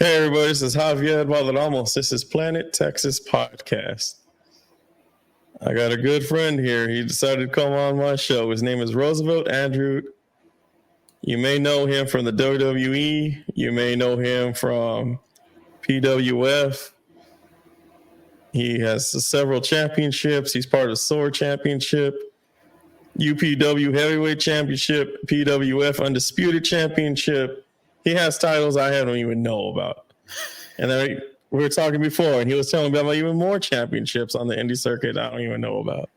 Hey everybody, this is Javier Valderamos. This is Planet Texas Podcast. I got a good friend here. He decided to come on my show. His name is Roosevelt Andrew. You may know him from the WWE. You may know him from PWF. He has several championships. He's part of the SOAR Championship, UPW Heavyweight Championship, PWF Undisputed Championship. He has titles I don't even know about. And then we were talking before, and he was telling me about even more championships on the indie circuit I don't even know about.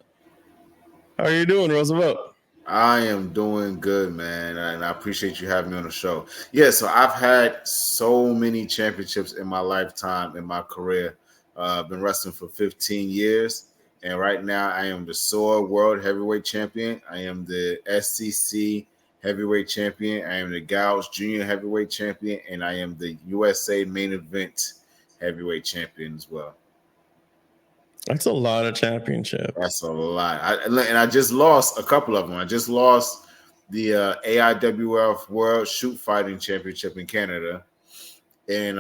How are you doing, Roosevelt? I am doing good, man, and I appreciate you having me on the show. Yeah, so I've had so many championships in my lifetime, in my career. I've been wrestling for 15 years, and right now I am the SOAR World Heavyweight Champion. I am the SCC Heavyweight Champion. I am the Gauss Junior Heavyweight Champion, and I am the USA Main Event Heavyweight Champion as well. That's a lot of championships. That's a lot. I just lost a couple of them. I just lost the AIWF World Shoot Fighting Championship in Canada. And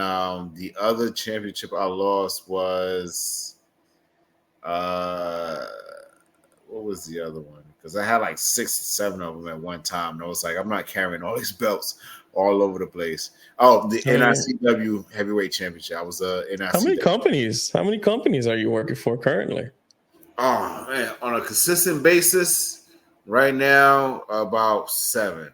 the other championship I lost was what was the other one? Because I had like 6 or 7 of them at one time. And I was like, I'm not carrying all these belts all over the place. Oh, the NICW Heavyweight Championship. I was NICW. How many companies are you working for currently? Oh man, on a consistent basis, right now about 7.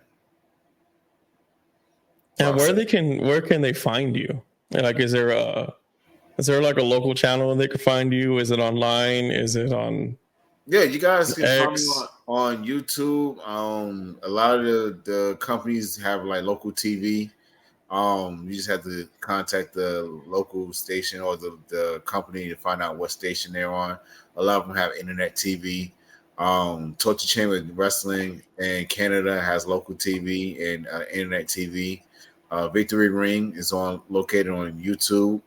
And where can they find you? Like, is there like a local channel they can find you? Is it online? Is it on? Yeah, you guys can find me on YouTube. A lot of the companies have like local TV. You just have to contact the local station or the company to find out what station they're on. A lot of them have internet TV. Torture Chamber Wrestling in Canada has local TV and internet TV. Victory Ring is located on YouTube.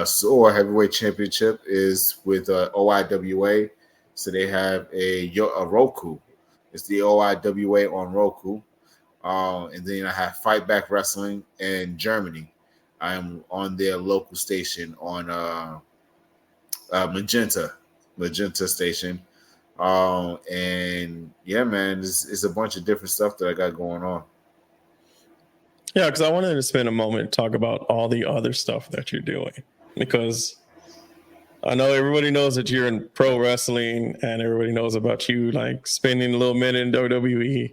SOAR Heavyweight Championship is with OIWA. So they have a Roku. It's the OIWA on Roku. And then I have Fight Back Wrestling in Germany. I am on their local station on Magenta station. And yeah, man, it's a bunch of different stuff that I got going on. Yeah, because I wanted to spend a moment to talk about all the other stuff that you're doing, because I know everybody knows that you're in pro wrestling, and everybody knows about you like spending a little minute in WWE,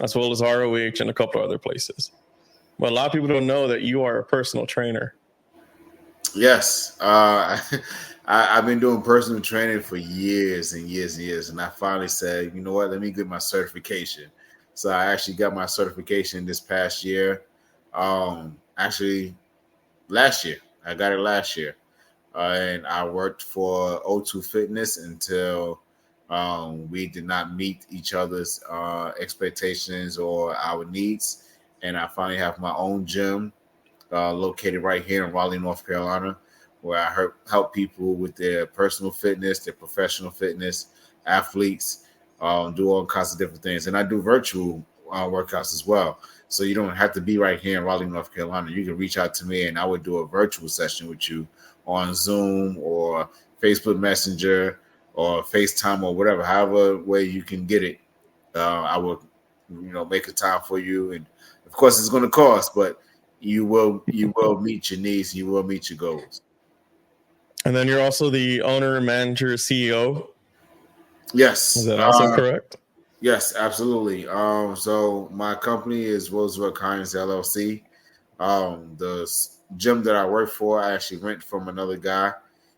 as well as ROH and a couple other places. But a lot of people don't know that you are a personal trainer. Yes. I've been doing personal training for years and years and years. And I finally said, you know what, let me get my certification. So I actually got my certification this past year. Actually, last year. I got it last year. And I worked for O2 Fitness until we did not meet each other's expectations or our needs. And I finally have my own gym located right here in Raleigh, North Carolina, where I help people with their personal fitness, their professional fitness, athletes, do all kinds of different things. And I do virtual workouts as well. So you don't have to be right here in Raleigh, North Carolina. You can reach out to me and I would do a virtual session with you on Zoom or Facebook Messenger or FaceTime or whatever, however way you can get it. I will, make a time for you. And of course it's going to cost, but you will meet your needs. You will meet your goals. And then you're also the owner, manager, CEO. Yes. Is that also correct? Yes, absolutely. So my company is Roosevelt Conyers LLC. The gym that I work for, I actually rent from another guy.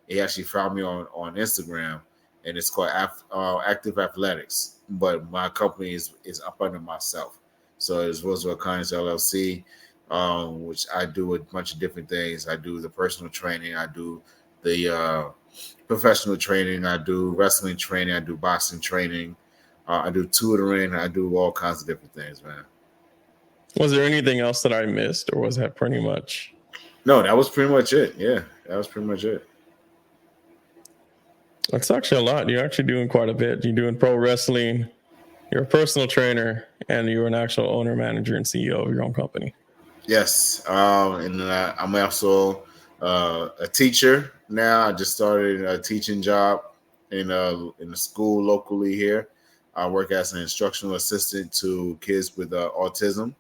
He actually found me on Instagram, and it's called Active Athletics. But my company is up under myself. So it's Roosevelt Conyers LLC, which I do a bunch of different things. I do the personal training. I do the professional training. I do wrestling training. I do boxing training. I do tutoring. I do all kinds of different things, man. Was there anything else that I missed, or was that pretty much? No, that was pretty much it. Yeah, that was pretty much it. That's actually a lot. You're actually doing quite a bit. You're doing pro wrestling. You're a personal trainer, and you're an actual owner, manager, and CEO of your own company. Yes, and I'm also a teacher now. I just started a teaching job in a school locally here. I work as an instructional assistant to kids with autism.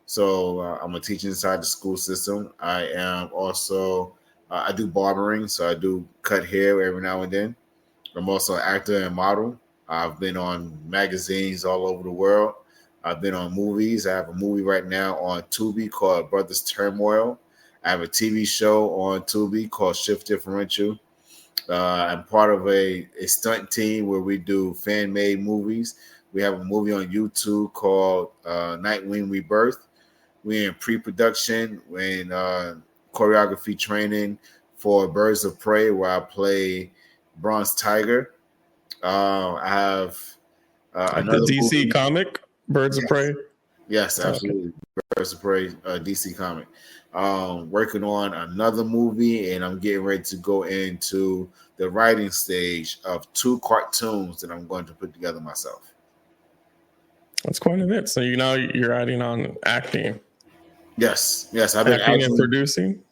So I'm a teacher inside the school system. I am also I do barbering, so I do cut hair every now and then. I'm also an actor and model. I've been on magazines all over the world. I've been on movies. I have a movie right now on Tubi called Brothers Turmoil. I have a TV show on Tubi called Shift Differential. I'm part of a stunt team where we do fan made movies. We have a movie on YouTube called Nightwing Rebirth. We're in pre production, we're in choreography training for Birds of Prey, where I play Bronze Tiger. I have Like the another DC movie. comic, Birds of Yes, Prey. yes, Okay. absolutely. Birds of Prey, DC comic. Working on another movie, and I'm getting ready to go into the writing stage of two cartoons that I'm going to put together myself. That's quite a bit. So you're adding on Yes, yes, I've been acting and producing.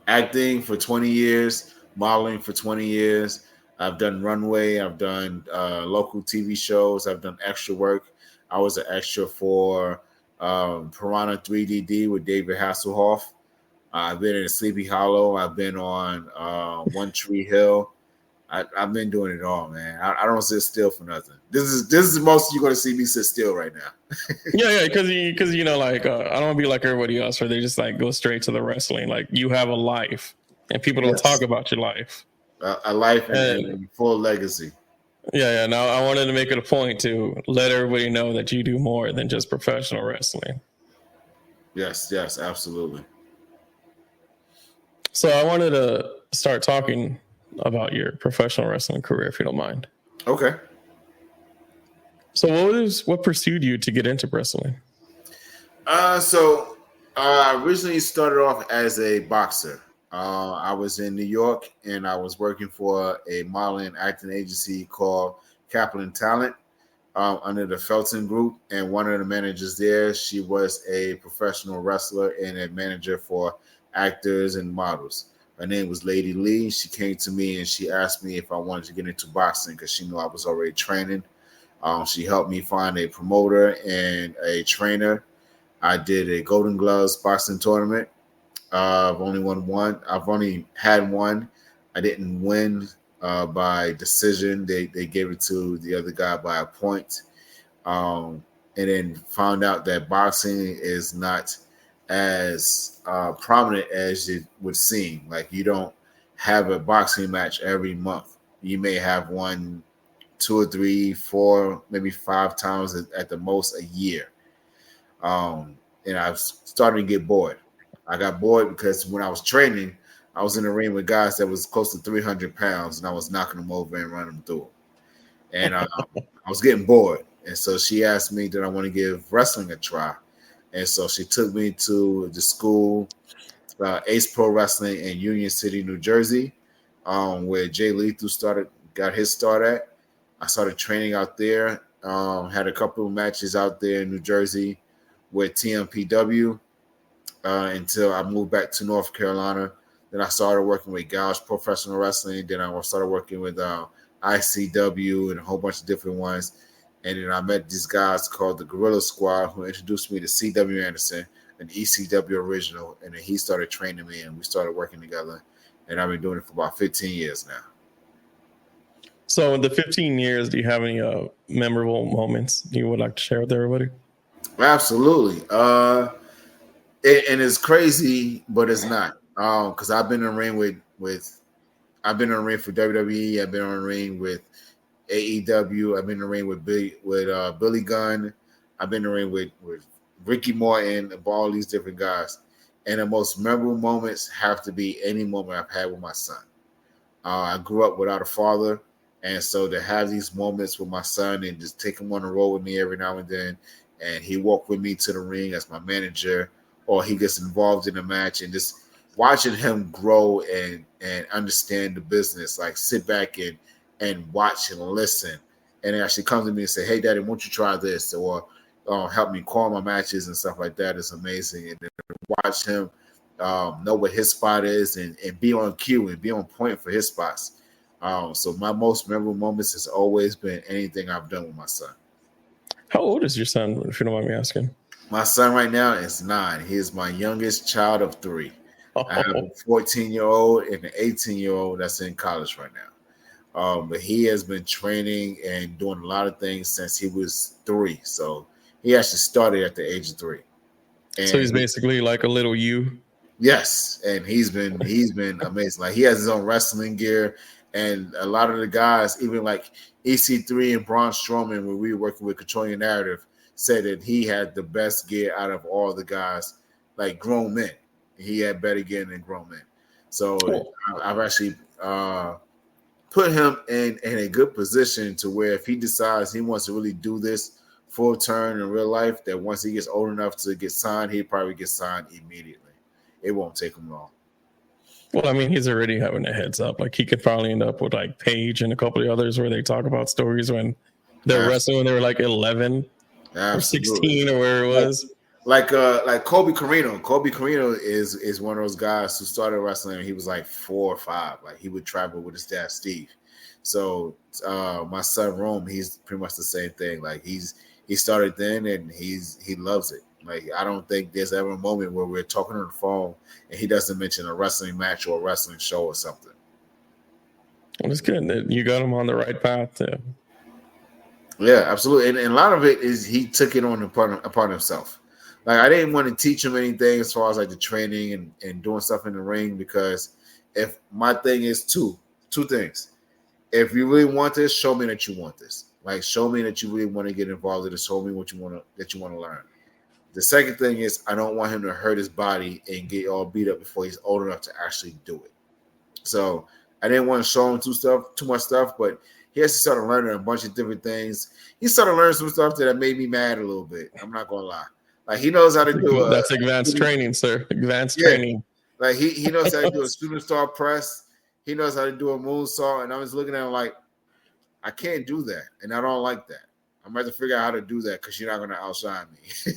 acting for 20 years, modeling for 20 years. I've done runway. I've done local TV shows. I've done extra work. I was an extra for Piranha 3DD with David Hasselhoff. I've been in Sleepy Hollow. I've been on One Tree Hill. I've been doing it all, man. I don't sit still for nothing. This is the most you're going to see me sit still right now. Yeah, because like I don't want to be like everybody else, where they just like go straight to the wrestling. Like you have a life, and people don't talk Yes, about your life. a life And and full legacy. yeah. Now I wanted to make it a point to let everybody know that you do more than just professional wrestling. Yes, yes, absolutely. So I wanted to start talking about your professional wrestling career, if you don't mind. Okay. So what pursued you to get into wrestling? I originally started off as a boxer. I was in New York and I was working for a modeling acting agency called Kaplan Talent under the Felton Group. And one of the managers there, she was a professional wrestler and a manager for actors and models. Her name was Lady Lee. She came to me and she asked me if I wanted to get into boxing because she knew I was already training. She helped me find a promoter and a trainer. I did a Golden Gloves boxing tournament. I've only won one. I've only had one. I didn't win by decision. They gave it to the other guy by a point. And then found out that boxing is not as prominent as it would seem. Like you don't have a boxing match every month. You may have one, two or three, four, maybe five times at the most a year. And I was starting to get bored. I got bored because when I was training, I was in the ring with guys that was close to 300 pounds, and I was knocking them over and running them through. And I was getting bored. And so she asked me, did I want to give wrestling a try? And so she took me to the school, Ace Pro Wrestling in Union City, New Jersey, where Jay Lethal got his start at. I started training out there. Had a couple of matches out there in New Jersey with TMPW until I moved back to North Carolina. Then I started working with Gouge Professional Wrestling. Then I started working with ICW and a whole bunch of different ones. And then I met these guys called the Gorilla Squad who introduced me to CW Anderson, an ECW original. And then he started training me and we started working together. And I've been doing it for about 15 years now. So in the 15 years, do you have any memorable moments you would like to share with everybody? Absolutely. And it's crazy, but it's not. Because I've been in the ring with I've been in the ring for WWE. I've been on the ring with AEW. I've been in the ring with Billy Gunn. I've been in the ring with Ricky Morton, all these different guys. And the most memorable moments have to be any moment I've had with my son. I grew up without a father, and so to have these moments with my son and just take him on the road with me every now and then, and he walked with me to the ring as my manager, or he gets involved in a match, and just watching him grow and understand the business, like sit back and watch and listen, and actually come to me and say, "Hey, Daddy, won't you try this?" Or help me call my matches and stuff like that is amazing. And then watch him know what his spot is and be on cue and be on point for his spots. So my most memorable moments has always been anything I've done with my son. How old is your son, if you don't mind me asking? My son right now is 9. He is my youngest child of 3. I have a 14-year-old and an 18-year-old that's in college right now. But he has been training and doing a lot of things since he was 3. So he actually started at the age of 3. And so he's basically like a little you. Yes, and he's been amazing. Like he has his own wrestling gear, and a lot of the guys, even like EC3 and Braun Strowman, when we were working with Control Your Narrative, said that he had the best gear out of all the guys, like grown men. He had better gear than grown men. So I've actually put him in a good position to where if he decides he wants to really do this full turn in real life, that once he gets old enough to get signed, he'd probably get signed immediately. It won't take him long. Well, I mean, he's already having a heads up. Like he could probably end up with like Paige and a couple of others where they talk about stories when they're wrestling when they were like 11 or 16 or where it was. Like Kobe Carino. Kobe Carino is one of those guys who started wrestling when he was like 4 or 5. Like he would travel with his dad Steve. So my son Rome, he's pretty much the same thing. Like he started then and he loves it. Like I don't think there's ever a moment where we're talking on the phone and he doesn't mention a wrestling match or a wrestling show or something. Well, it's good. You got him on the right path too. Yeah, absolutely. And a lot of it is he took it on upon himself. Like I didn't want to teach him anything as far as like the training and doing stuff in the ring, because if my thing is two things. If you really want this, show me that you want this. Like show me that you really want to get involved in this. Show me what you want to learn. The second thing is I don't want him to hurt his body and get all beat up before he's old enough to actually do it. So I didn't want to show him too much stuff, but he has to start learning a bunch of different things. He started learning some stuff that made me mad a little bit. I'm not gonna lie. Like he knows how to do that's advanced training, sir. Advanced training. Like he knows how to do a shooting star press. He knows how to do a moonsault, and I was looking at him like, I can't do that, and I don't like that. I'm going to have to figure out how to do that because you're not going to outshine me.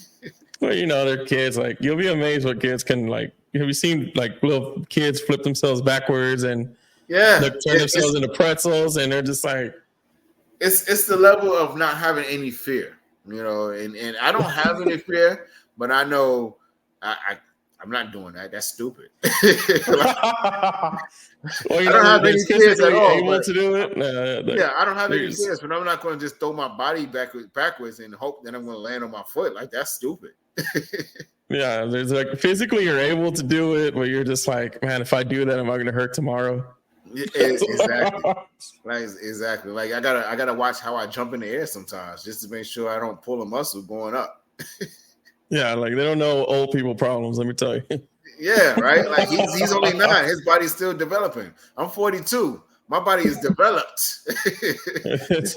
Well, they're kids. Like you'll be amazed what kids can like. Have you seen like little kids flip themselves backwards and turn themselves into pretzels, and they're just like, it's the level of not having any fear, and I don't have any fear, but I know I'm not doing that. That's stupid. Well, I don't have any fears at all. Able to do it? I don't have any fears, but I'm not going to just throw my body backwards and hope that I'm going to land on my foot. Like that's stupid. Yeah, there's like physically you're able to do it, but you're just like, man, if I do that, am I going to hurt tomorrow? Exactly. Exactly. Like I gotta watch how I jump in the air sometimes, just to make sure I don't pull a muscle going up. Yeah, like they don't know old people problems. Let me tell you. Yeah, right. Like he's only 9. His body's still developing. I'm 42. My body is developed. It's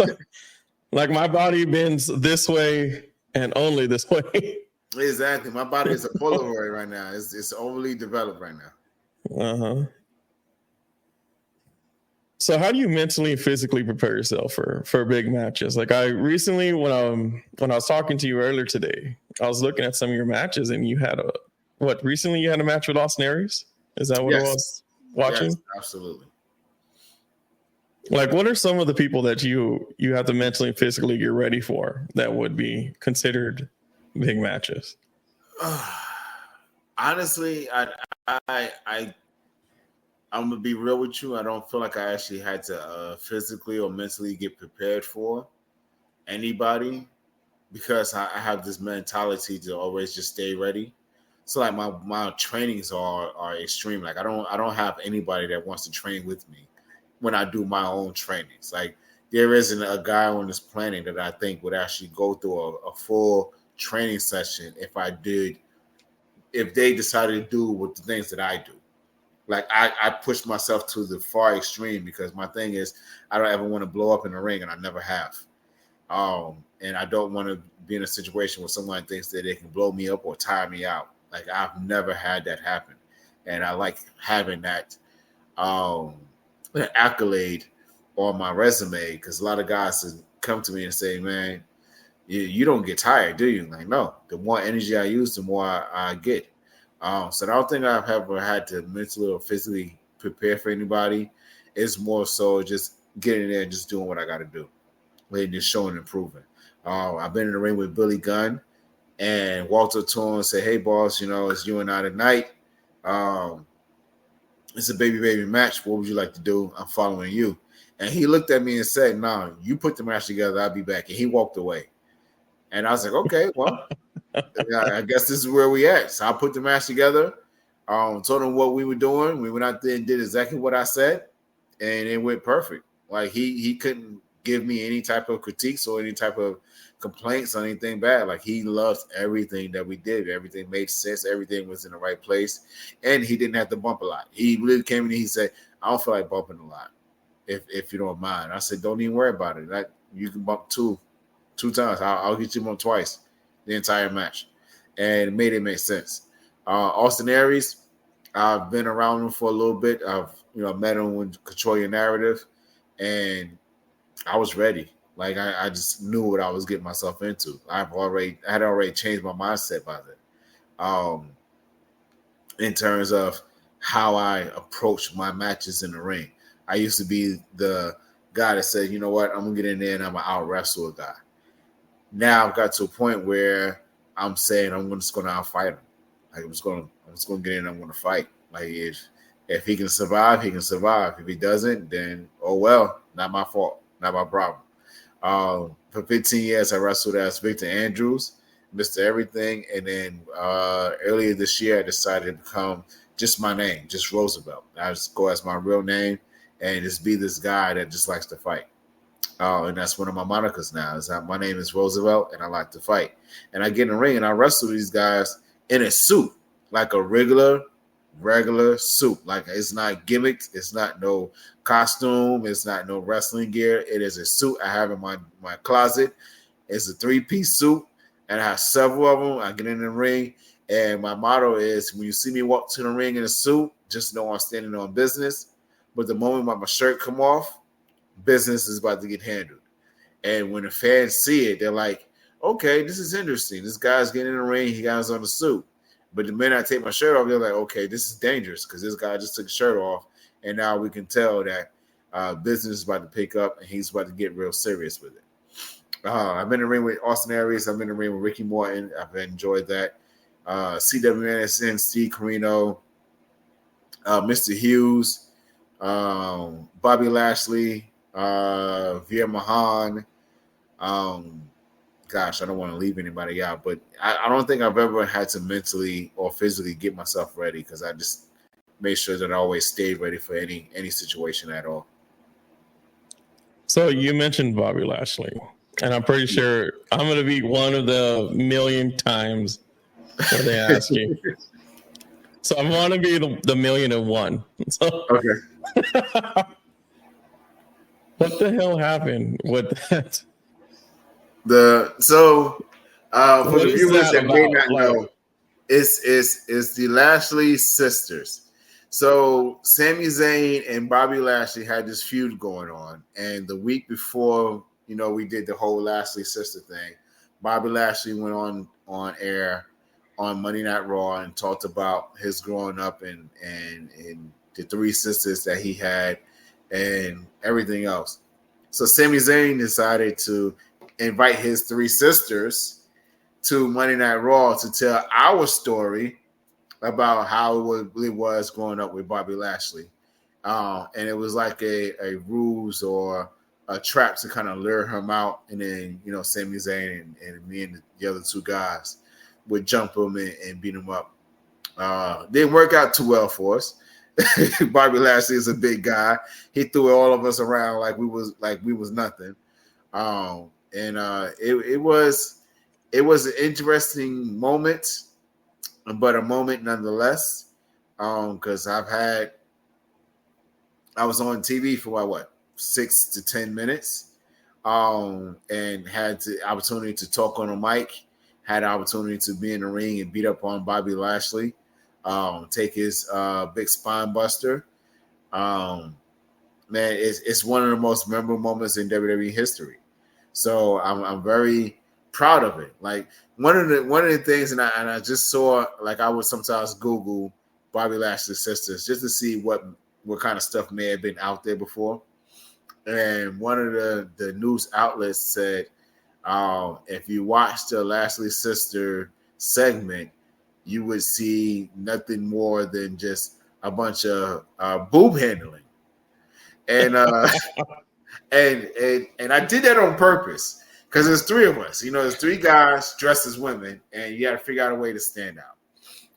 like my body bends this way and only this way. Exactly. My body is a Polaroid right now. It's overly developed right now. Uh-huh. So how do you mentally and physically prepare yourself for big matches? Like I recently, when I was talking to you earlier today, I was looking at some of your matches, and you had recently you had a match with Austin Aries? Is that what it was? Watching? Yes, absolutely. Like, what are some of the people that you have to mentally and physically get ready for that would be considered big matches? Honestly, I'm gonna be real with you. I don't feel like I actually had to physically or mentally get prepared for anybody, because I have this mentality to always just stay ready. So like my trainings are extreme. Like I don't have anybody that wants to train with me when I do my own trainings. Like there isn't a guy on this planet that I think would actually go through a full training session if they decided to do with the things that I do. Like I push myself to the far extreme, because my thing is I don't ever want to blow up in the ring, and I never have. And I don't want to be in a situation where someone thinks that they can blow me up or tire me out. Like I've never had that happen, and I like having that accolade on my resume, because a lot of guys come to me and say, "Man, You don't get tired, do you? Like, no. The more energy I use, the more I get. So I don't think I've ever had to mentally or physically prepare for anybody. It's more so just getting there and just doing what I got to do, and just showing improvement. I've been in the ring with Billy Gunn and walked up to him and said, "Hey, boss, it's you and I tonight. Um, it's a baby match. What would you like to do? I'm following you." And he looked at me and said, "No, you put the match together. I'll be back." And he walked away. And I was like, "Okay, well, I guess this is where we at." So I put the match together. Told him what we were doing. We went out there and did exactly what I said, and it went perfect. Like he couldn't give me any type of critiques or any type of complaints or anything bad. Like he loved everything that we did. Everything made sense. Everything was in the right place, and he didn't have to bump a lot. He really came in and he said, "I don't feel like bumping a lot, if you don't mind." I said, "Don't even worry about it. Like you can bump two times. I'll get you bumped twice the entire match," and it made it make sense. Austin Aries, I've been around him for a little bit. I've met him with Control Your Narrative, and I was ready. Like I just knew what I was getting myself into. I had already changed my mindset by then, in terms of how I approach my matches in the ring. I used to be the guy that said, "You know what, I'm gonna get in there and I'm gonna out wrestle a guy." Now I've got to a point where I'm saying I'm just gonna out fight him. Like I'm just gonna get in and I'm gonna fight. Like if he can survive, he can survive. If he doesn't, then oh well, not my fault, not my problem. For 15 years, I wrestled as Victor Andrews, Mr. Everything, and then earlier this year, I decided to become just my name, just Roosevelt. I just go as my real name and just be this guy that just likes to fight. And that's one of my monikers now. Is that my name is Roosevelt, and I like to fight. And I get in the ring and I wrestle these guys in a suit, like a regular suit. Like it's not gimmicked. It's not no costume. It's not no wrestling gear. It is a suit I have in my closet. It's a 3-piece suit, and I have several of them. I get in the ring, and my motto is: when you see me walk to the ring in a suit, just know I'm standing on business. But the moment my shirt come off, business is about to get handled. And when the fans see it, they're like, "Okay, this is interesting. This guy's getting in the ring. He got us on the suit." But the minute I take my shirt off, they're like, "Okay, this is dangerous because this guy just took his shirt off." And now we can tell that business is about to pick up and he's about to get real serious with it. I've been in the ring with Austin Aries. I've been in the ring with Ricky Morton. I've enjoyed that. CWNSN, Steve Carino, Mr. Hughes, Bobby Lashley, Veer Mahan. Gosh, I don't want to leave anybody out, but I don't think I've ever had to mentally or physically get myself ready because I just made sure that I always stayed ready for any situation at all. So you mentioned Bobby Lashley, and I'm pretty sure I'm going to be one of the million times where they ask you. So I want to be the 1,000,001. So, okay. What the hell happened with that? For the viewers that may not know, it's the Lashley sisters. So Sami Zayn and Bobby Lashley had this feud going on, and the week before, we did the whole Lashley sister thing. Bobby Lashley went on air on Monday Night Raw and talked about his growing up and the 3 sisters that he had and everything else. So Sami Zayn decided to invite his 3 sisters to Monday Night Raw to tell our story about how it really was growing up with Bobby Lashley. And it was like a ruse or a trap to kind of lure him out. And then, Sami Zayn and me and the other 2 guys would jump him and beat him up. Didn't work out too well for us. Bobby Lashley is a big guy. He threw all of us around like we was nothing. It was an interesting moment, but a moment nonetheless. Because I was on TV for 6 to 10 minutes, and had the opportunity to talk on a mic, had the opportunity to be in the ring and beat up on Bobby Lashley, take his big spine buster. Man, it's one of the most memorable moments in WWE history. So I'm very proud of it. Like one of the things, and I just saw, like, I would sometimes Google Bobby Lashley's sisters just to see what kind of stuff may have been out there before. And one of the news outlets said, if you watch the Lashley sister segment, you would see nothing more than just a bunch of boob handling. And and I did that on purpose because there's three of us. There's three guys dressed as women, and you got to figure out a way to stand out.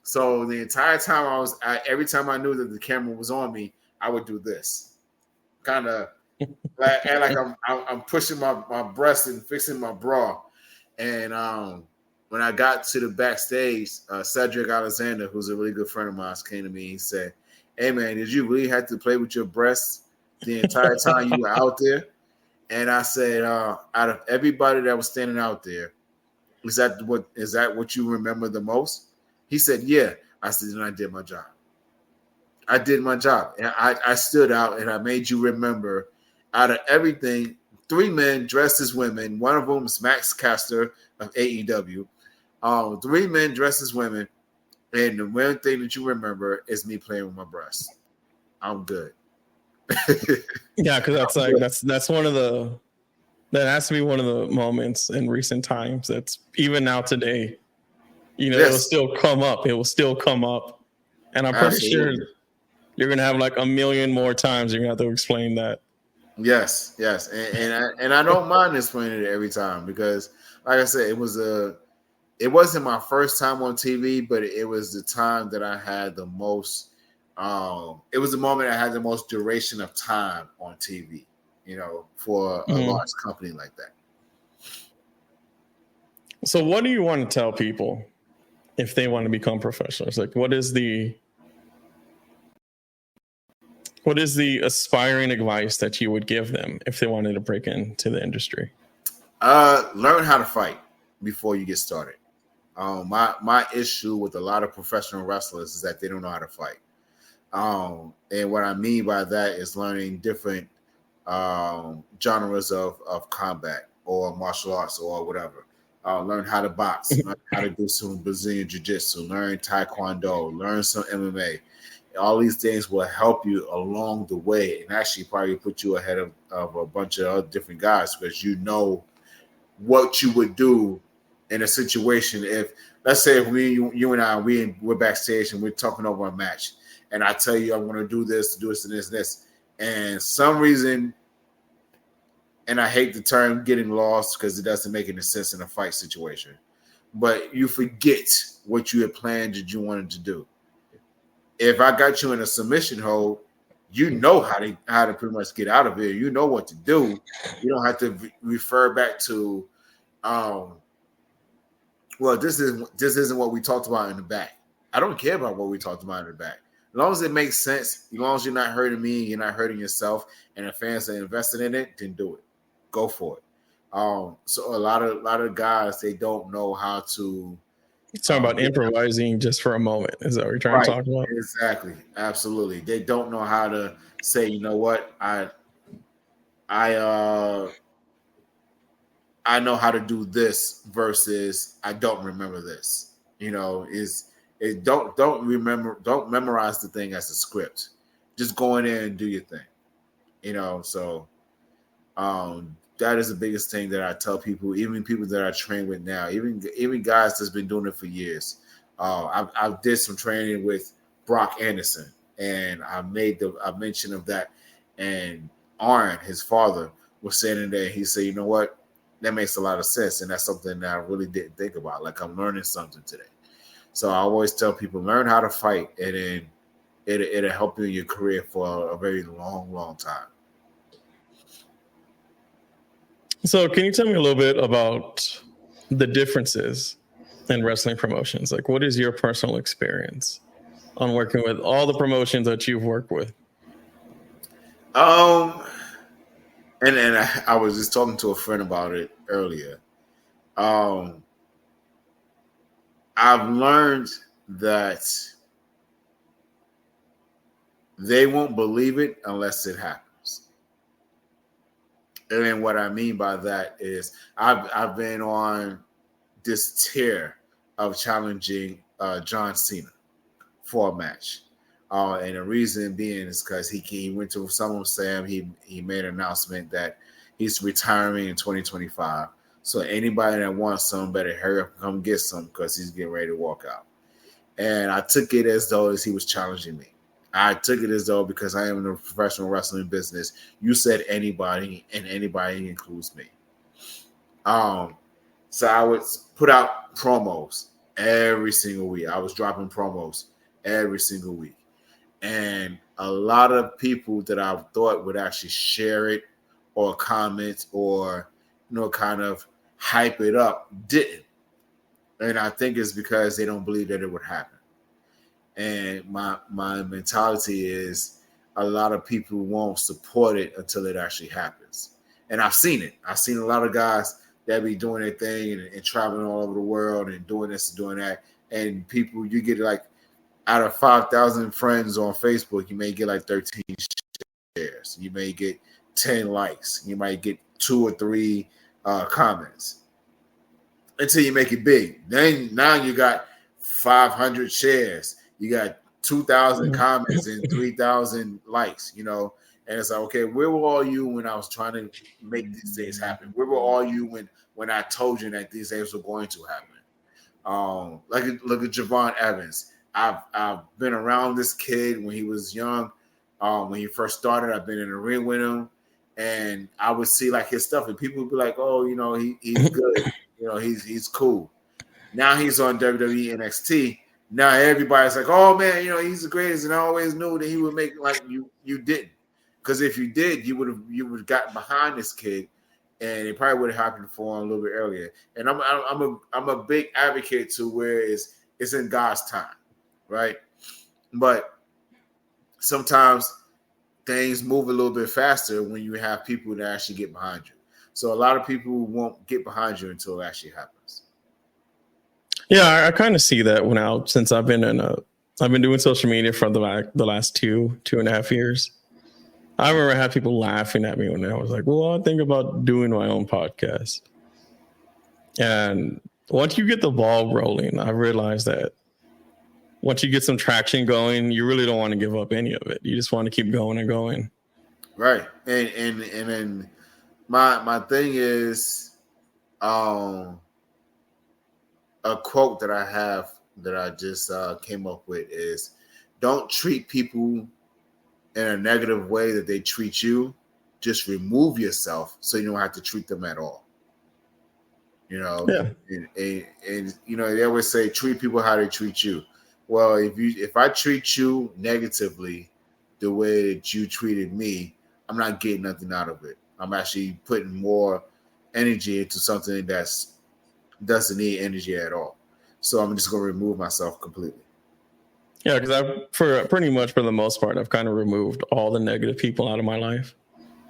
So the entire time every time I knew that the camera was on me, I would do this, kind of like I'm pushing my breast and fixing my bra. And when I got to the backstage, Cedric Alexander, who's a really good friend of mine, came to me. He said, "Hey man, did you really have to play with your breasts the entire time you were out there?" And I said, out of everybody that was standing out there, is that what you remember the most? He said, "Yeah." I said, "Then I did my job. I did my job. And I stood out, and I made you remember, out of everything, three men dressed as women. One of them is Max Caster of AEW. Three men dressed as women, and the one thing that you remember is me playing with my breasts. I'm good." Yeah, because that's one of that has to be one of the moments in recent times that's even now today. Yes. It'll still come up. It will still come up, and I'm pretty sure you're gonna have like a million more times you're gonna have to explain that. Yes, and I don't mind explaining it every time because, like I said, it wasn't my first time on TV, but it was the time that I had the most. It was the moment I had the most duration of time on TV, for a large company like that. So what do you want to tell people if they want to become professionals? Like, what is the aspiring advice that you would give them if they wanted to break into the industry? Learn how to fight before you get started. My issue with a lot of professional wrestlers is that they don't know how to fight. And what I mean by that is learning different genres of combat or martial arts or whatever. Learn how to box, learn how to do some Brazilian jiu-jitsu, learn Taekwondo, learn some MMA. All these things will help you along the way and actually probably put you ahead of a bunch of other different guys because you know what you would do in a situation. If, let's say, if you and I, we're backstage and we're talking over a match, and I tell you I'm going to do this, and this, and some reason, and I hate the term getting lost because it doesn't make any sense in a fight situation, but you forget what you had planned that you wanted to do. If I got you in a submission hold, you know how to pretty much get out of here. You know what to do. You don't have to refer back to, well, this isn't what we talked about in the back. I don't care about what we talked about in the back. As long as it makes sense, as long as you're not hurting me, you're not hurting yourself, and the fans are invested in it, then do it. Go for it. So a lot of guys, they don't know how to. You're talking about improvising just for a moment. Is that what you're trying to talk about? Exactly. Absolutely. They don't know how to say, you know what, I know how to do this versus I don't remember this. Don't memorize the thing as a script. Just go in there and do your thing. So that is the biggest thing that I tell people, even people that I train with now, even guys that's been doing it for years. I did some training with Brock Anderson, and I made a mention of that. And Arn, his father, was sitting there. He said, "You know what? That makes a lot of sense, and that's something that I really didn't think about. Like, I'm learning something today." So I always tell people, learn how to fight, and then it'll help you in your career for a very long, long time. So can you tell me a little bit about the differences in wrestling promotions? Like, what is your personal experience on working with all the promotions that you've worked with? And I was just talking to a friend about it earlier. I've learned that they won't believe it unless it happens. And then what I mean by that is I've been on this tier of challenging John Cena for a match. And the reason being is because he went to SummerSlam. He made an announcement that he's retiring in 2025. So anybody that wants some better hurry up and come get some because he's getting ready to walk out. And I took it as though as he was challenging me. I took it as though because I am in the professional wrestling business, you said anybody, and anybody includes me. So I would put out promos every single week. I was dropping promos every single week. And a lot of people that I thought would actually share it or comment or, kind of hype it up didn't. And I think it's because they don't believe that it would happen. And my mentality is a lot of people won't support it until it actually happens. And I've seen it. I've seen a lot of guys that be doing their thing and traveling all over the world and doing this and doing that. And people, you get like out of 5,000 friends on Facebook, you may get like 13 shares. You may get 10 likes. You might get 2 or 3 comments until you make it big. Then now you got 500 shares. You got 2,000 comments and 3,000 likes, And it's like, okay, where were all you when I was trying to make these things happen? Where were all you when I told you that these things were going to happen? Look at Javon Evans. I've been around this kid when he was young. When he first started, I've been in the ring with him, and I would see like his stuff, and people would be like, "Oh, he's good. He's cool." Now he's on WWE NXT. Now everybody's like, "Oh man, he's the greatest," and I always knew that he would make like you didn't, because if you did, you would have gotten behind this kid, and it probably would have happened for him a little bit earlier. And I'm a big advocate to where it's in God's time, right? But sometimes things move a little bit faster when you have people that actually get behind you. So a lot of people won't get behind you until it actually happens. Yeah, I kind of see that since I've been doing social media for the last 2.5 years. I remember I had people laughing at me when I was like, well, I think about doing my own podcast. And once you get the ball rolling, I realized that once you get some traction going, you really don't want to give up any of it. You just want to keep going and going. Right. And then my thing is a quote that I have that I just came up with is, don't treat people in a negative way that they treat you. Just remove yourself so you don't have to treat them at all. Yeah. And they always say treat people how they treat you. Well, if I treat you negatively the way that you treated me, I'm not getting nothing out of it. I'm actually putting more energy into something that doesn't need energy at all. So I'm just going to remove myself completely. Yeah, because for the most part, I've kind of removed all the negative people out of my life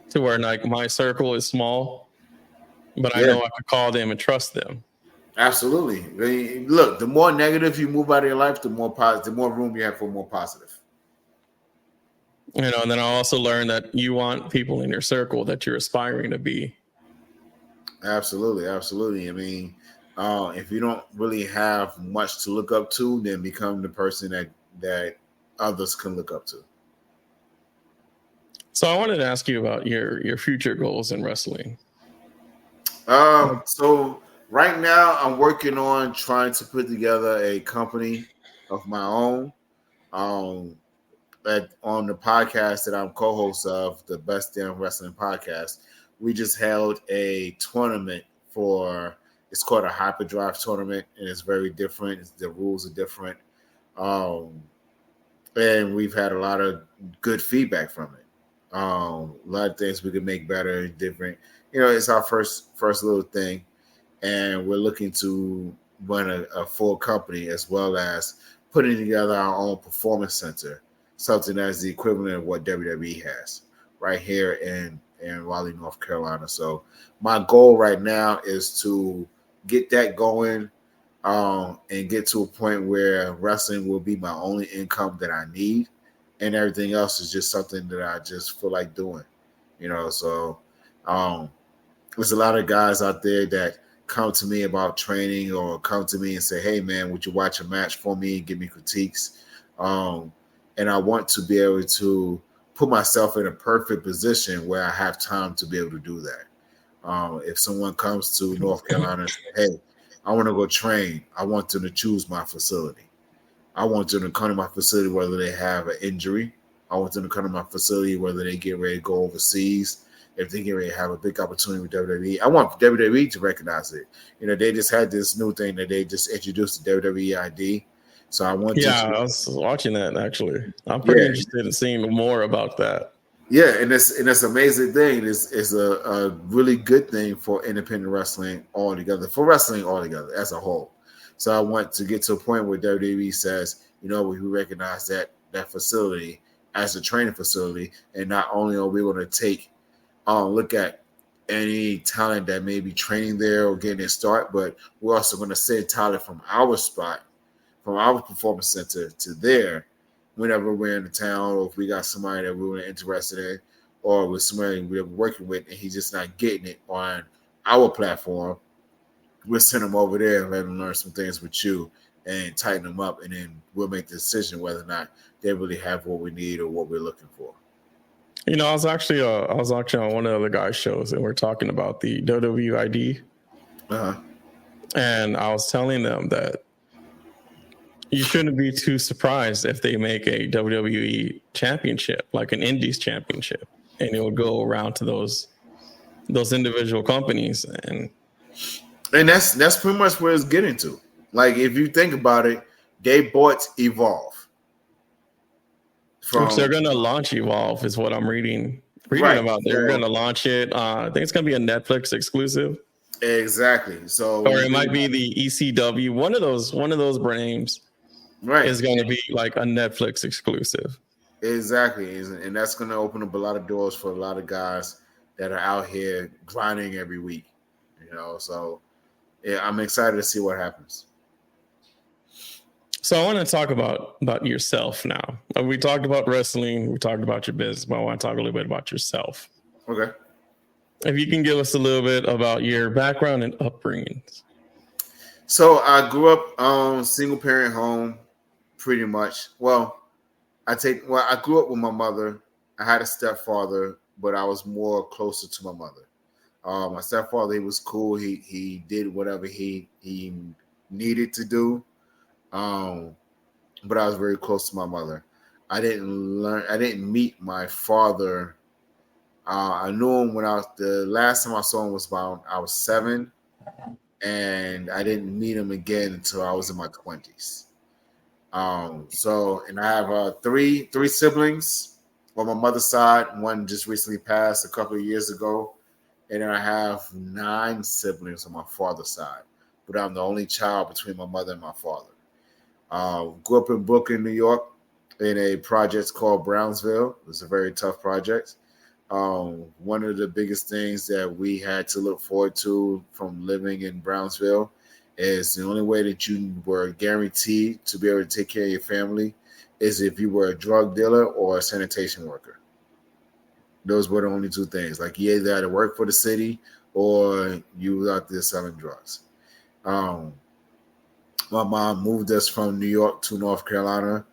to where like my circle is small, but I know I could call them and trust them. Absolutely. Look, the more negative you move out of your life, the more positive, the more room you have for more positive. And then I also learned that you want people in your circle that you're aspiring to be. Absolutely. I mean, if you don't really have much to look up to, then become the person that others can look up to. So I wanted to ask you about your future goals in wrestling. So right now I'm working on trying to put together a company of my own. On the podcast that I'm co-host of, the Best Damn Wrestling Podcast, we just held a tournament it's called a Hyperdrive tournament, and it's very different. The rules are different. And we've had a lot of good feedback from it. A lot of things we could make better and different. It's our first little thing, and we're looking to run a full company as well as putting together our own performance center, something that's the equivalent of what WWE has right here in Raleigh, North Carolina. So my goal right now is to get that going and get to a point where wrestling will be my only income that I need, and everything else is just something that I just feel like doing. So there's a lot of guys out there that come to me about training or come to me and say, hey, man, would you watch a match for me and give me critiques? And I want to be able to put myself in a perfect position where I have time to be able to do that. If someone comes to North Carolina and say, hey, I want to go train, I want them to choose my facility. I want them to come to my facility whether they have an injury. I want them to come to my facility whether they get ready to go overseas. If they get ready to have a big opportunity with WWE, I want WWE to recognize it. They just had this new thing that they just introduced, the WWE ID. So I want Yeah, I was watching that actually. I'm pretty yeah, interested in seeing more about that. yeah, and it's amazing thing. It's a really good thing for independent wrestling altogether, for wrestling altogether as a whole. So I want to get to a point where WWE says, we recognize that facility as a training facility, and not only are we going to take look at any talent that may be training there or getting their start, but we're also going to send talent from our spot, from our performance center to there whenever we're in the town, or if we got somebody that we were interested in, or with somebody we're working with and he's just not getting it on our platform, we'll send him over there and let him learn some things with you and tighten them up, and then we'll make the decision whether or not they really have what we need or what we're looking for. I was actually on one of the other guys' shows, and we're talking about the WWID, and I was telling them that you shouldn't be too surprised if they make a WWE championship, like an Indies championship, and it will go around to those individual companies. And that's pretty much where it's getting to. Like, if you think about it, they bought Evolve. Which they're going to launch Evolve, is what I'm reading right about. They're going to launch it. I think it's going to be a Netflix exclusive. Exactly. So, or it might be the ECW. One of those names, right, is going to be like a Netflix exclusive. Exactly, and that's going to open up a lot of doors for a lot of guys that are out here grinding every week. So yeah, I'm excited to see what happens. So I want to talk about yourself now. We talked about wrestling. We talked about your business, but I want to talk a little bit about yourself. Okay. If you can give us a little bit about your background and upbringing. So I grew up single parent home, pretty much. Well, I grew up with my mother. I had a stepfather, but I was more closer to my mother. My stepfather, he was cool. He did whatever he needed to do. But I was very close to my mother. I didn't meet my father. I knew him when the last time I saw him was about I was 7, and I didn't meet him again until I was in my 20s. And I have three siblings on my mother's side. One just recently passed a couple of years ago, and then I have 9 siblings on my father's side. But I'm the only child between my mother and my father. Grew up in Brooklyn, New York, in a project called Brownsville. It was a very tough project. One of the biggest things that we had to look forward to from living in Brownsville is the only way that you were guaranteed to be able to take care of your family is if you were a drug dealer or a sanitation worker. Those were the only 2 things. Like, you either had to work for the city or you were out there selling drugs. My mom moved us from New York to North Carolina,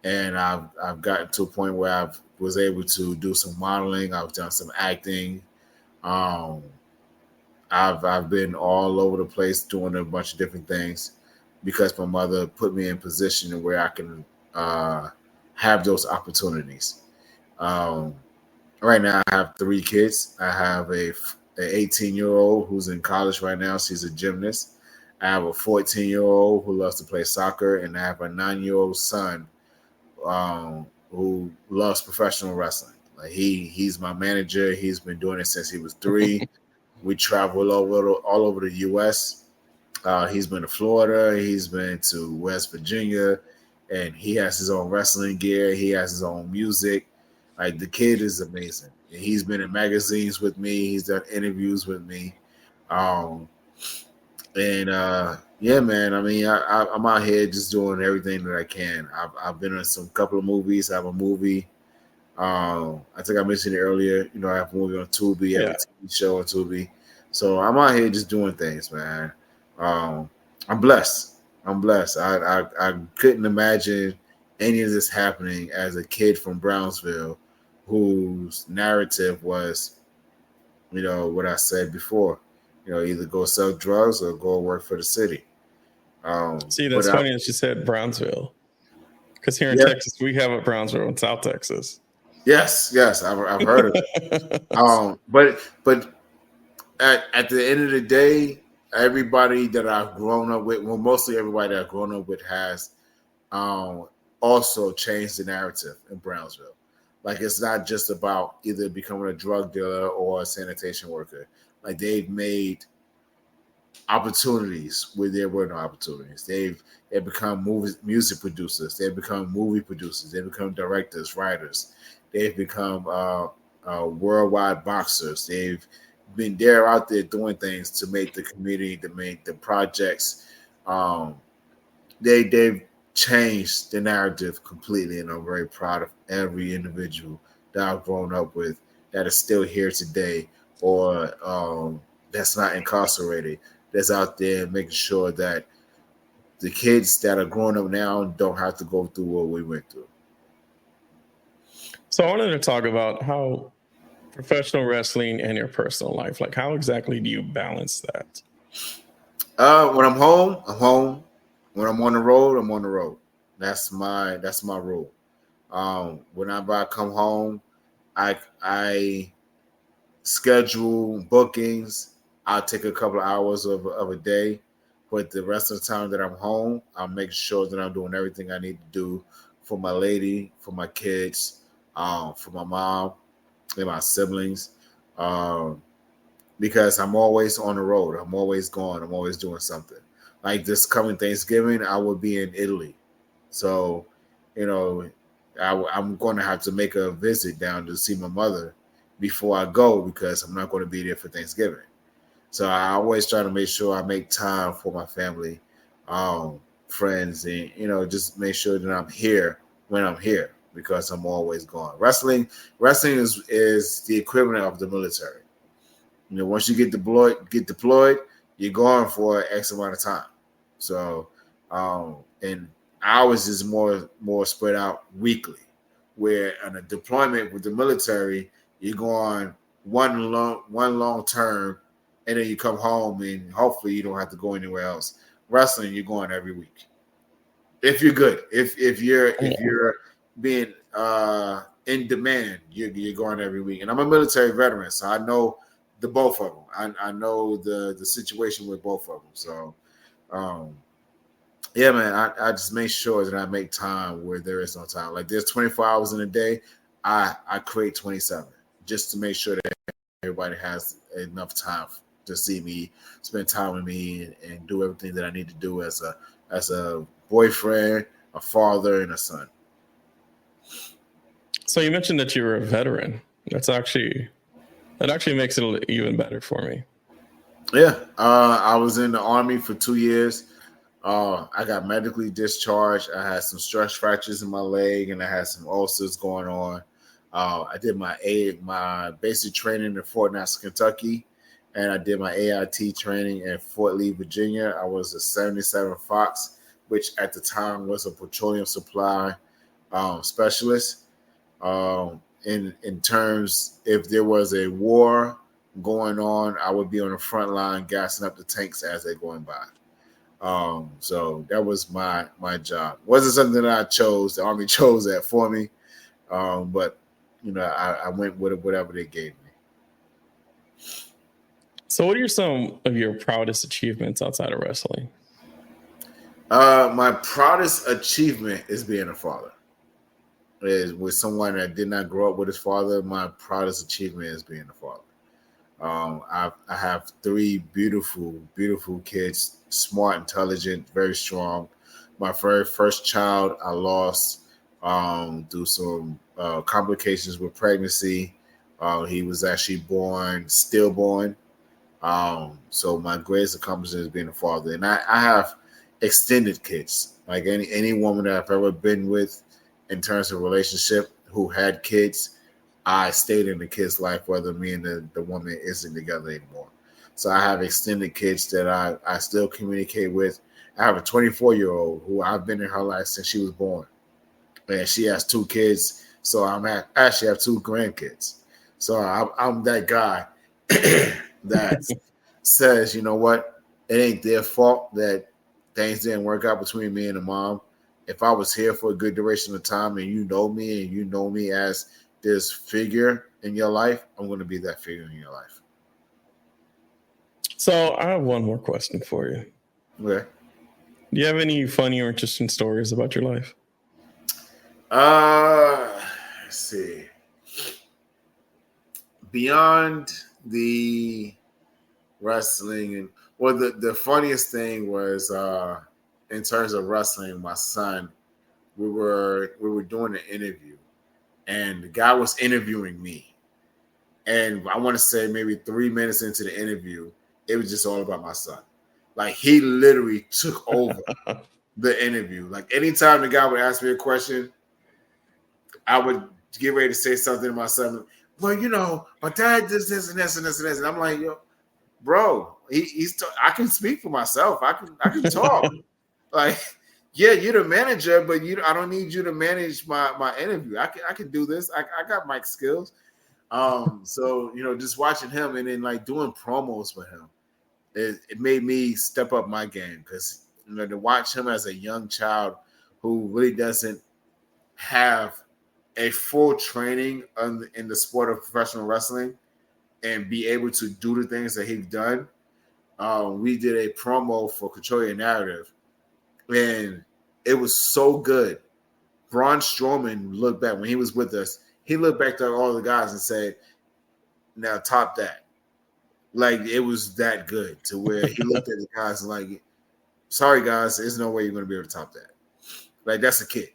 and I've gotten to a point where I was able to do some modeling. I've done some acting. I've been all over the place doing a bunch of different things because my mother put me in position where I can have those opportunities. Right now, I have 3 kids. I have a 18-year-old who's in college right now. She's a gymnast. I have a 14-year-old who loves to play soccer, and I have a 9-year-old son who loves professional wrestling. Like, he's my manager. He's been doing it since he was 3. We travel all over the U.S. He's been to Florida. He's been to West Virginia, and he has his own wrestling gear. He has his own music. Like, the kid is amazing. And he's been in magazines with me. He's done interviews with me. Yeah, man. I mean, I'm out here just doing everything that I can. I've been in some couple of movies. I have a movie. I think I mentioned it earlier. I have a movie on Tubi. I have a TV show on Tubi. So I'm out here just doing things, man. I'm blessed. I'm blessed. I couldn't imagine any of this happening as a kid from Brownsville, whose narrative was, what I said before, either go sell drugs or go work for the city. See, But that's funny that you said Brownsville, because here in yeah, Texas we have a Brownsville in South Texas. yes, I've heard of it. But at the end of the day, everybody that I've grown up with, well, mostly everybody that I've grown up with has um, also changed the narrative in Brownsville. Like it's not just about either becoming a drug dealer or a sanitation worker. Like they've made opportunities where there were no opportunities. They've become music producers. They've become movie producers. They've become directors, writers. They've become worldwide boxers. They're out there doing things to make the community, to make the projects. Um, they've changed the narrative completely, and I'm very proud of every individual that I've grown up with that is still here today, or that's not incarcerated, that's out there making sure that the kids that are growing up now don't have to go through what we went through. So I wanted to talk about how professional wrestling and your personal life, like how exactly do you balance that? When I'm home, I'm home. When I'm on the road, I'm on the road. That's my rule. Whenever I come home, I schedule bookings. I'll take a couple of hours of a day, but the rest of the time that I'm home, I'll make sure that I'm doing everything I need to do for my lady, for my kids, for my mom and my siblings, um, because I'm always on the road. I'm always gone. I'm always doing something. Like this coming Thanksgiving, I will be in Italy, so you know I'm going to have to make a visit down to see my mother before I go because I'm not going to be there for Thanksgiving. So I always try to make sure I make time for my family, um, friends, and just make sure that I'm here when I'm here because I'm always gone. Wrestling is the equivalent of the military. Once you get deployed, you're gone for X amount of time. So, and ours is more spread out weekly. Where on a deployment with the military, you go on one long term, and then you come home, and hopefully you don't have to go anywhere else. Wrestling, you're going every week if you're good. If you're being in demand, you're going every week. And I'm a military veteran, so I know the both of them. I know the situation with both of them. So um, yeah, man, I just make sure that I make time where there is no time. Like there's 24 hours in a day, I create 27 just to make sure that everybody has enough time to see me, spend time with me, and do everything that I need to do as a boyfriend, a father, and a son. So you mentioned that you were a veteran. That actually makes it even better for me. Yeah, I was in the Army for 2 years. I got medically discharged. I had some stress fractures in my leg, and I had some ulcers going on. I did my basic training in Fort Knox, Kentucky, and I did my AIT training in Fort Lee, Virginia. I was a 77 Fox, which at the time was a petroleum supply specialist. In terms, if there was a war going on, I would be on the front line gassing up the tanks as they're going by. So that was my job. Wasn't something that I chose. The Army chose that for me. But I went with whatever they gave me. So what are some of your proudest achievements outside of wrestling? My proudest achievement is being a father. Is with someone that did not grow up with his father. My proudest achievement is being a father. I have three beautiful kids, smart, intelligent, very strong. My very first child I lost through some complications with pregnancy. He was actually stillborn. So my greatest accomplishment is being a father, and I have extended kids. Like any woman that I've ever been with, in terms of relationship, who had kids, I stayed in the kid's life, whether me and the woman isn't together anymore. So I have extended kids that I still communicate with. I have a 24-year-old who I've been in her life since she was born, and she has 2 kids. So actually have 2 grandkids. So I'm that guy that says, you know what, it ain't their fault that things didn't work out between me and the mom. If I was here for a good duration of time, and you know me as this figure in your life, I'm going to be that figure in your life. So I have one more question for you. Okay. Do you have any funny or interesting stories about your life? Let's see. Beyond the wrestling, and well, the funniest thing was in terms of wrestling, my son, we were doing an interview, and the guy was interviewing me, and I want to say maybe 3 minutes into the interview, it was just all about my son. Like, he literally took over the interview. Like, anytime the guy would ask me a question, I would get ready to say something to my son. Well, you know, my dad does this and this and this and this, and I'm like, yo, bro, I can speak for myself. I can talk. Like, yeah, you're the manager, but I don't need you to manage my interview. I can do this. I got mic skills. So just watching him and then like doing promos for him, it made me step up my game, because to watch him as a young child who really doesn't have a full training in the sport of professional wrestling and be able to do the things that he's done. We did a promo for Control Your Narrative, and it was so good. Braun Strowman looked back when he was with us. He looked back to all the guys and said, "Now top that." Like, it was that good to where he looked at the guys and like, "Sorry guys, there's no way you're going to be able to top that." Like, that's a kid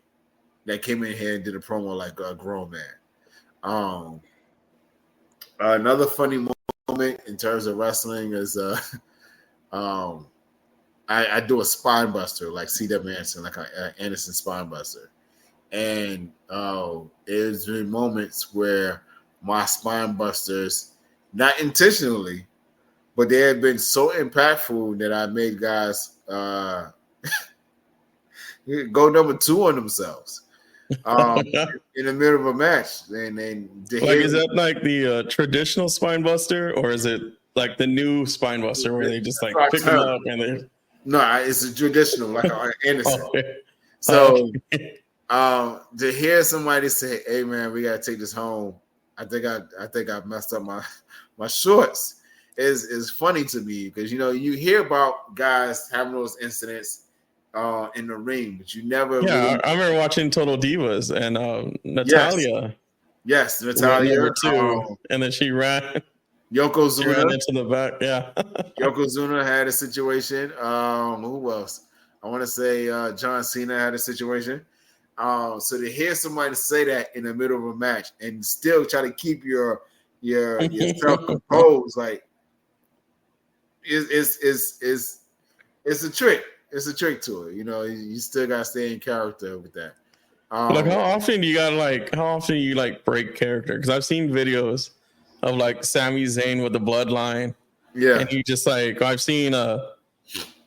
that came in here and did a promo like a grown man. Another funny moment in terms of wrestling is I do a spine buster like C.W. Anderson, like an Anderson spine buster. And there's been moments where my spine busters, not intentionally, but they have been so impactful that I made guys go number 2 on themselves in the middle of a match. And Is that like the traditional spine buster, or is it like the new spine buster where they just like pick them up and they? No, it's a traditional, like an Anderson. Okay. So to hear somebody say, "Hey man, we gotta take this home," I think I messed up my shorts. Is funny to me, because you hear about guys having those incidents in the ring, but you never. Yeah, really... I remember watching Total Divas and Natalia. Yes, Natalia. And then she ran. Yokozuna. She ran into the back. Yeah. Yokozuna had a situation. Who else? I want to say John Cena had a situation. So to hear somebody say that in the middle of a match and still try to keep your yourself composed, like, is a trick. It's a trick to it. You still gotta stay in character with that. Like, how often do you break character? Because I've seen videos of like Sami Zayn with the bloodline. Yeah. And he just like, I've seen I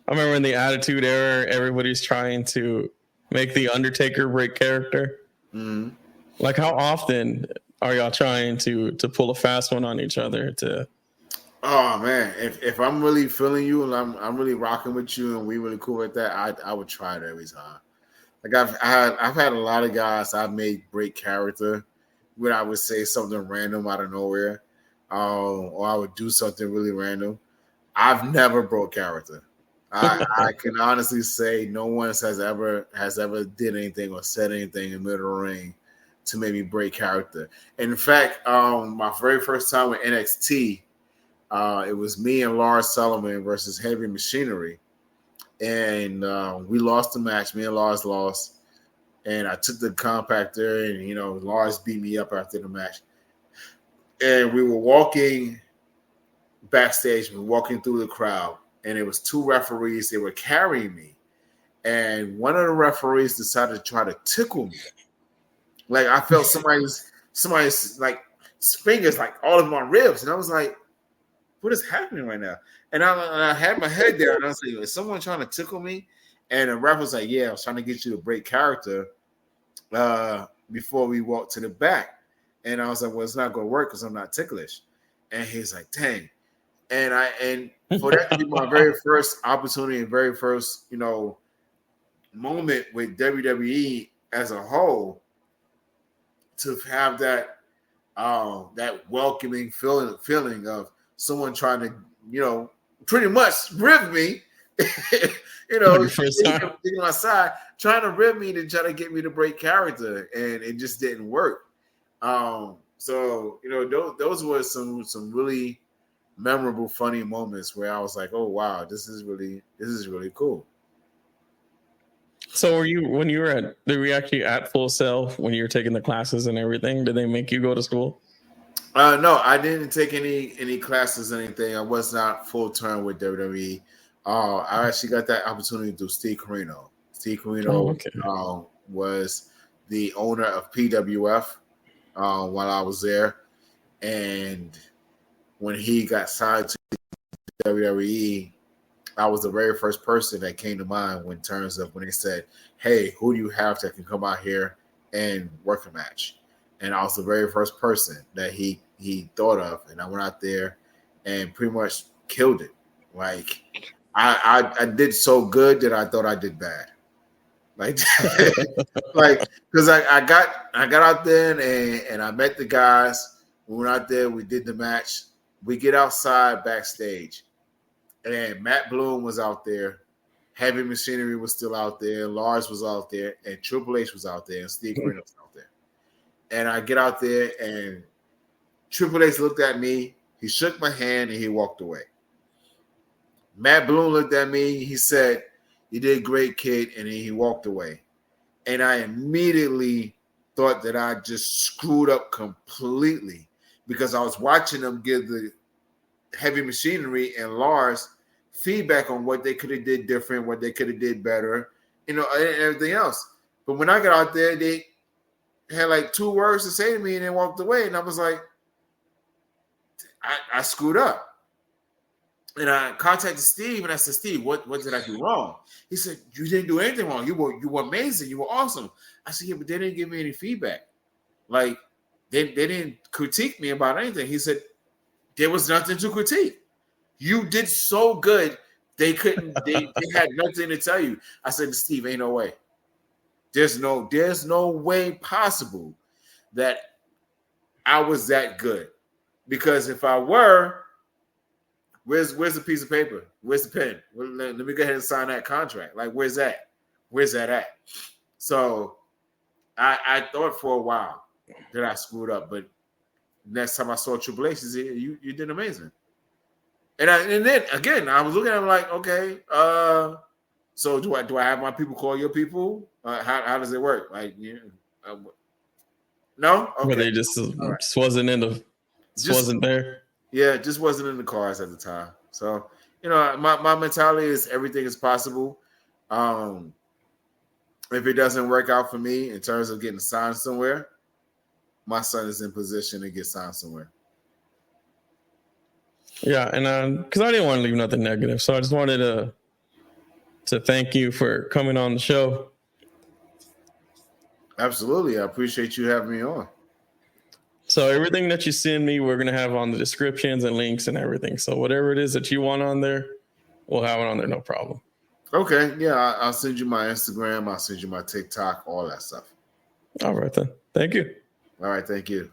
remember in the Attitude Era, everybody's trying to make the Undertaker break character. Mm-hmm. Like, how often are y'all trying to pull a fast one on each other to? Oh man, if I'm really feeling you and I'm really rocking with you and we really cool with that, I would try it every time. Like, I've had a lot of guys I've made break character when I would say something random out of nowhere, or I would do something really random. I've never broke character. I can honestly say no one has ever did anything or said anything in the middle of the ring to make me break character. And in fact, my very first time with NXT, it was me and Lars Sullivan versus Heavy Machinery. And we lost the match. Me and Lars lost. And I took the compactor, and, Lars beat me up after the match. And we were walking backstage. We were walking through the crowd. And it was 2 referees. They were carrying me. And one of the referees decided to try to tickle me. Like, I felt somebody's like fingers like all of my ribs. And I was like, what is happening right now? And I had my head there, and I was like, is someone trying to tickle me? And the ref was like, yeah, I was trying to get you to break character before we walk to the back. And I was like, well, it's not going to work because I'm not ticklish. And he's like, dang. And for that to be my very first opportunity and very first, moment with WWE as a whole, to have that welcoming feeling of someone trying to, pretty much rib me, taking my side, trying to rib me to try to get me to break character, and it just didn't work. So those were some really memorable, funny moments where I was like, oh wow, this is really cool. So were you actually at Full Sail when you were taking the classes and everything? Did they make you go to school? No, I didn't take any classes or anything. I was not full term with WWE. I actually got that opportunity through Steve Corino. Steve Corino was the owner of PWF while I was there, and when he got signed to WWE, I was the very first person that came to mind in terms of when they said, hey, who do you have that can come out here and work a match? And I was the very first person that he thought of. And I went out there and pretty much killed it. Like, I did so good that I thought I did bad. Like, because I got out there and I met the guys. We went out there, we did the match. We get outside backstage, and Matt Bloom was out there. Heavy Machinery was still out there. Lars was out there, and Triple H was out there, and Steve Corino was out there. And I get out there, and Triple H looked at me. He shook my hand, and he walked away. Matt Bloom looked at me. He said, "You did great, kid," and he walked away. And I immediately thought that I just screwed up completely because I was watching them give the Heavy Machinery and Lars feedback on what they could have did different, what they could have did better, and everything else. But when I got out there, they had like 2 words to say to me and then walked away. And I was like, I screwed up. And I contacted Steve and I said, Steve, what did I do wrong? He said, you didn't do anything wrong. You were amazing. You were awesome. I said, yeah, but they didn't give me any feedback. Like, they didn't critique me about anything. He said, there was nothing to critique. You did so good, they had nothing to tell you. I said to Steve, ain't no way. There's no way possible that I was that good. Because if I were, where's the piece of paper? Where's the pen? Let me go ahead and sign that contract. Like, where's that? Where's that at? So I thought for a while that I screwed up, but next time I saw Triple H, he said, you did amazing. And then again, I was looking at him like, okay, so do I have my people call your people? How does it work? Like, no, okay. Where they just wasn't wasn't there. Yeah, it just wasn't in the cards at the time. So my mentality is everything is possible. If it doesn't work out for me in terms of getting signed somewhere, my son is in position to get signed somewhere. Yeah, and because I didn't want to leave nothing negative, so I just wanted to thank you for coming on the show. Absolutely, I appreciate you having me on. So everything that you send me, we're gonna have on the descriptions and links and everything. So whatever it is that you want on there, we'll have it on there, no problem. Okay, yeah, I'll send you my Instagram, I'll send you my TikTok, all that stuff. All right then. Thank you. All right, thank you.